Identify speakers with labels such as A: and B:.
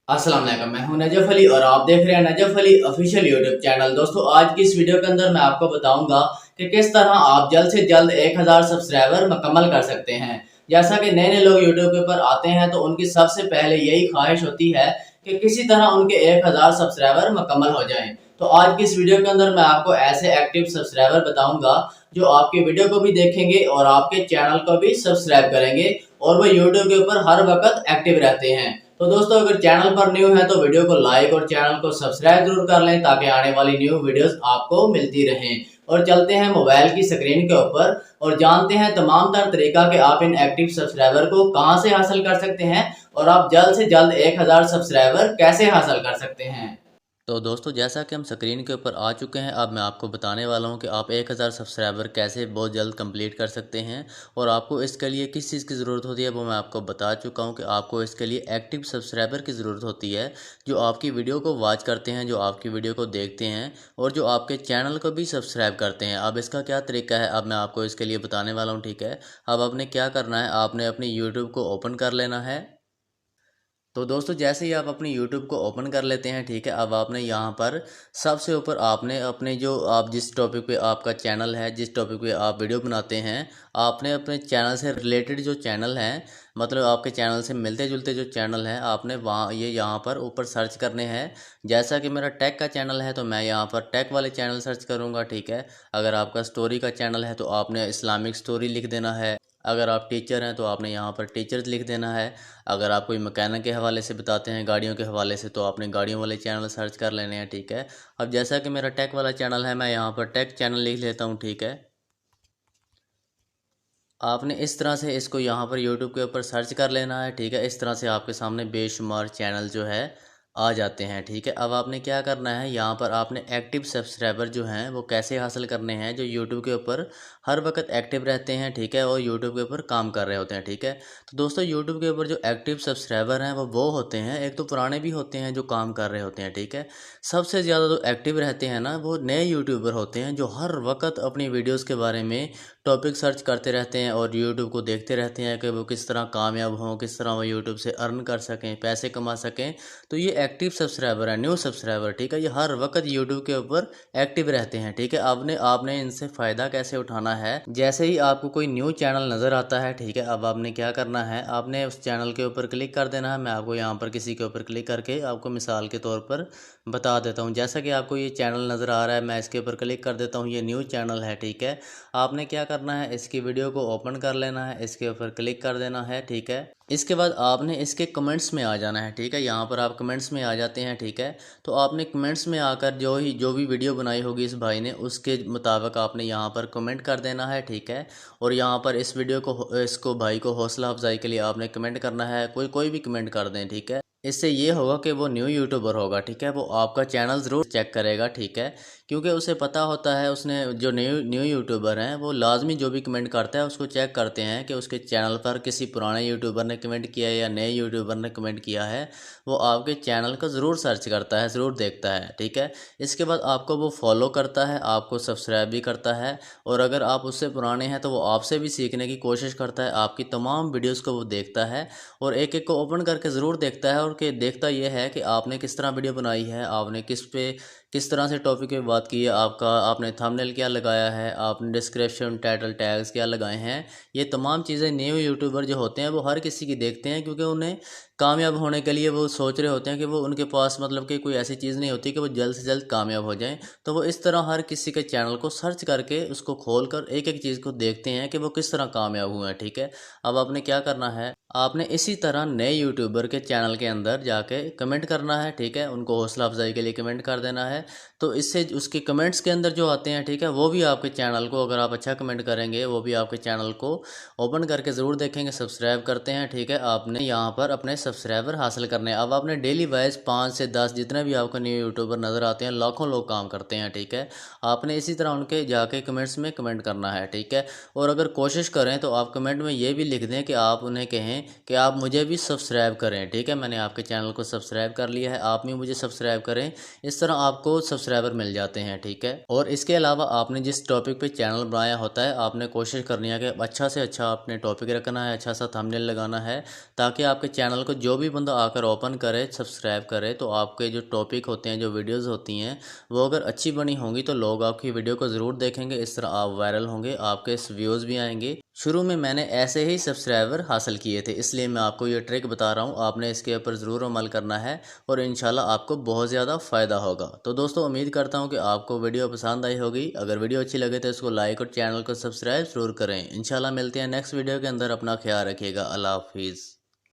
A: अस्सलाम वालेकुम, मैं हूं नजफ अली और आप देख रहे हैं Najaf Ali official YouTube channel. दोस्तों, आज की इस वीडियो के अंदर मैं आपको बताऊंगा कि किस तरह आप जल्द से जल्द 1000 सब्सक्राइबर मुकम्मल कर सकते हैं। जैसा कि नए नए लोग यूट्यूब के ऊपर आते हैं तो उनकी सबसे पहले यही ख्वाहिश होती है कि किसी तरह उनके 1000 सब्सक्राइबर मुकम्मल हो जाएं। तो आज की इस वीडियो के अंदर मैं आपको ऐसे एक्टिव सब्सक्राइबर बताऊंगा जो आपके वीडियो को भी देखेंगे और आपके चैनल को भी सब्सक्राइब करेंगे और वो यूट्यूब के ऊपर हर वक्त एक्टिव रहते हैं। तो दोस्तों, अगर चैनल पर न्यू है तो वीडियो को लाइक और चैनल को सब्सक्राइब जरूर कर लें ताकि आने वाली न्यू वीडियोस आपको मिलती रहें। और चलते हैं मोबाइल की स्क्रीन के ऊपर और जानते हैं तमाम तर तरीका कि आप इन एक्टिव सब्सक्राइबर को कहां से हासिल कर सकते हैं और आप जल्द से जल्द 1000 सब्सक्राइबर कैसे हासिल कर सकते हैं।
B: तो दोस्तों, जैसा कि हम स्क्रीन के ऊपर आ चुके हैं, अब मैं आपको बताने वाला हूं कि आप 1000 सब्सक्राइबर कैसे बहुत जल्द कंप्लीट कर सकते हैं। और आपको इसके लिए किस चीज़ की ज़रूरत होती है वो मैं आपको बता चुका हूं कि आपको इसके लिए एक्टिव सब्सक्राइबर की ज़रूरत होती है, जो आपकी वीडियो को वॉच करते हैं, जो आपकी वीडियो को देखते हैं और जो आपके चैनल को भी सब्सक्राइब करते हैं। अब इसका क्या तरीका है, अब मैं आपको इसके लिए बताने वाला हूँ। ठीक है, अब आपने क्या करना है, आपने अपनी यूट्यूब को ओपन कर लेना है। तो दोस्तों, जैसे ही आप अपनी यूट्यूब को ओपन कर लेते हैं, ठीक है, अब आपने यहाँ पर सबसे ऊपर आपने अपने जो आप जिस टॉपिक पे आपका चैनल है, जिस टॉपिक पे आप वीडियो बनाते हैं, आपने अपने चैनल से रिलेटेड जो चैनल हैं, मतलब आपके चैनल से मिलते जुलते जो चैनल हैं, आपने वहाँ ये यहाँ पर ऊपर सर्च करने हैं। जैसा कि मेरा टेक का चैनल है तो मैं यहाँ पर टेक वाले चैनल सर्च करूँगा। ठीक है, अगर आपका स्टोरी का चैनल है तो आपने इस्लामिक स्टोरी लिख देना है। अगर आप टीचर हैं तो आपने यहाँ पर टीचर्स लिख देना है। अगर आप कोई मैकेनिक के हवाले से बताते हैं, गाड़ियों के हवाले से, तो आपने गाड़ियों वाले चैनल सर्च कर लेने हैं। ठीक है, अब जैसा कि मेरा टेक वाला चैनल है, मैं यहाँ पर टेक चैनल लिख लेता हूँ। ठीक है, आपने इस तरह से इसको यहाँ पर यूट्यूब के ऊपर सर्च कर लेना है। ठीक है, इस तरह से आपके सामने बेशुमार चैनल जो है आ जाते हैं। ठीक है, अब आपने क्या करना है, यहाँ पर आपने एक्टिव सब्सक्राइबर जो हैं वो कैसे हासिल करने हैं, जो यूट्यूब के ऊपर हर वक्त एक्टिव रहते हैं। ठीक है, और यूट्यूब के ऊपर काम कर रहे होते हैं। ठीक है, तो दोस्तों, यूट्यूब के ऊपर जो एक्टिव सब्सक्राइबर हैं वो होते हैं, एक तो पुराने भी होते हैं जो काम कर रहे होते हैं। ठीक है, सबसे ज़्यादा जो एक्टिव रहते हैं ना, वो नए यूट्यूबर होते हैं जो हर वक्त अपनी वीडियोज़ के बारे में टॉपिक सर्च करते रहते हैं और यूट्यूब को देखते रहते हैं कि वो किस तरह कामयाब हों, किस तरह वो यूट्यूब से अर्न कर सकें, पैसे कमा सकें। तो ये एक्टिव सब्सक्राइबर है, न्यू सब्सक्राइबर। ठीक है, ये हर वक्त यूट्यूब के ऊपर एक्टिव रहते हैं। ठीक है, आपने आपने इनसे फ़ायदा कैसे उठाना है, जैसे ही आपको कोई न्यू चैनल नज़र आता है, ठीक है, अब आपने क्या करना है, आपने उस चैनल के ऊपर क्लिक कर देना है। मैं आपको यहाँ पर किसी के ऊपर क्लिक करके आपको मिसाल के तौर पर बता देता हूँ। जैसा कि आपको ये चैनल नज़र आ रहा है, मैं इसके ऊपर क्लिक कर देता हूँ, ये न्यू चैनल है। ठीक है, आपने क्या करना है, इसकी वीडियो को ओपन कर लेना है, इसके ऊपर क्लिक कर देना है। ठीक है, इसके बाद आपने इसके कमेंट्स में आ जाना है। ठीक है, यहाँ पर आप कमेंट्स में आ जाते हैं। ठीक है, तो आपने कमेंट्स में आकर जो भी वीडियो बनाई होगी इस भाई ने, उसके मुताबिक आपने यहाँ पर कमेंट कर देना है। ठीक है, और यहाँ पर इस वीडियो को, इसको भाई को हौसला अफजाई के लिए आपने कमेंट करना है, कोई कोई भी कमेंट कर दें। ठीक है, इससे ये होगा कि वो न्यू यूट्यूबर होगा। ठीक है, वो आपका चैनल ज़रूर चेक करेगा। ठीक है, क्योंकि उसे पता होता है, उसने जो न्यू न्यू यूट्यूबर हैं वो लाजमी जो भी कमेंट करता है उसको चेक करते हैं कि उसके चैनल पर किसी पुराने यूट्यूबर ने कमेंट किया है या नए यूट्यूबर ने कमेंट किया है। वो आपके चैनल को ज़रूर सर्च करता है, ज़रूर देखता है। ठीक है, इसके बाद आपको वो फॉलो करता है, आपको सब्सक्राइब भी करता है और अगर आप उससे पुराने हैं तो वो आपसे भी सीखने की कोशिश करता है, आपकी तमाम वीडियोज़ को वो देखता है और एक एक को ओपन करके ज़रूर देखता है। और कि देखता यह है कि आपने किस तरह वीडियो बनाई है, आपने किस तरह से टॉपिक पे बात की है, आपका आपने थंबनेल क्या लगाया है, आपने डिस्क्रिप्शन टाइटल टैग्स क्या लगाए हैं। ये तमाम चीज़ें न्यू यूट्यूबर जो होते हैं वो हर किसी की देखते हैं, क्योंकि उन्हें कामयाब होने के लिए वो सोच रहे होते हैं कि वो उनके पास मतलब कि कोई ऐसी चीज़ नहीं होती कि वो जल्द से जल्द कामयाब हो जाएं। तो वो इस तरह हर किसी के चैनल को सर्च करके उसको खोल कर एक एक चीज़ को देखते हैं कि वो किस तरह कामयाब हुए हैं। ठीक है, अब आपने क्या करना है, आपने इसी तरह नए यूट्यूबर के चैनल के अंदर जाके कमेंट करना है। ठीक है, उनको हौसला अफजाई के लिए कमेंट कर देना है। तो इससे उसके कमेंट्स के अंदर जो आते हैं, ठीक है, वो भी आपके चैनल को, अगर आप अच्छा कमेंट करेंगे, वो भी आपके चैनल को ओपन करके ज़रूर देखेंगे, सब्सक्राइब करते हैं। ठीक है, आपने यहाँ पर अपने सब्सक्राइबर हासिल करने हैं। अब आपने डेली वाइज 5 से 10 जितने भी आपको न्यू यूट्यूबर नज़र आते हैं, लाखों लोग काम करते हैं। ठीक है, आपने इसी तरह उनके जाके कमेंट्स में कमेंट करना है। ठीक है, और अगर कोशिश करें तो आप कमेंट में ये भी लिख दें कि आप उन्हें कहें कि आप मुझे भी सब्सक्राइब करें। ठीक है, मैंने आपके चैनल को सब्सक्राइब कर लिया है, आप भी मुझे सब्सक्राइब करें। इस तरह आपको सब्सक्राइबर मिल जाते हैं। ठीक है, और इसके अलावा आपने जिस टॉपिक पे चैनल बनाया होता है, आपने कोशिश करनी है कि अच्छा से अच्छा आपने टॉपिक रखना है, अच्छा सा थंबनेल लगाना है, ताकि आपके चैनल को इसको जो भी बंदा आकर ओपन करे, सब्सक्राइब करे, तो आपके जो टॉपिक होते हैं, जो वीडियोस होती हैं, वो अगर अच्छी बनी होंगी तो लोग आपकी वीडियो को ज़रूर देखेंगे। इस तरह आप वायरल होंगे, आपके व्यूज़ भी आएंगे। शुरू में मैंने ऐसे ही सब्सक्राइबर हासिल किए थे, इसलिए मैं आपको ये ट्रिक बता रहा हूँ। आपने इसके ऊपर ज़रूर अमल करना है और इंशाल्लाह आपको बहुत ज़्यादा फ़ायदा होगा। तो दोस्तों, उम्मीद करता हूँ कि आपको वीडियो पसंद आई होगी। अगर वीडियो अच्छी लगे तो इसको लाइक और चैनल को सब्सक्राइब ज़रूर करें। इंशाल्लाह मिलते हैं नेक्स्ट वीडियो के अंदर। अपना ख्याल रखिएगा। अल्लाह हाफिज़।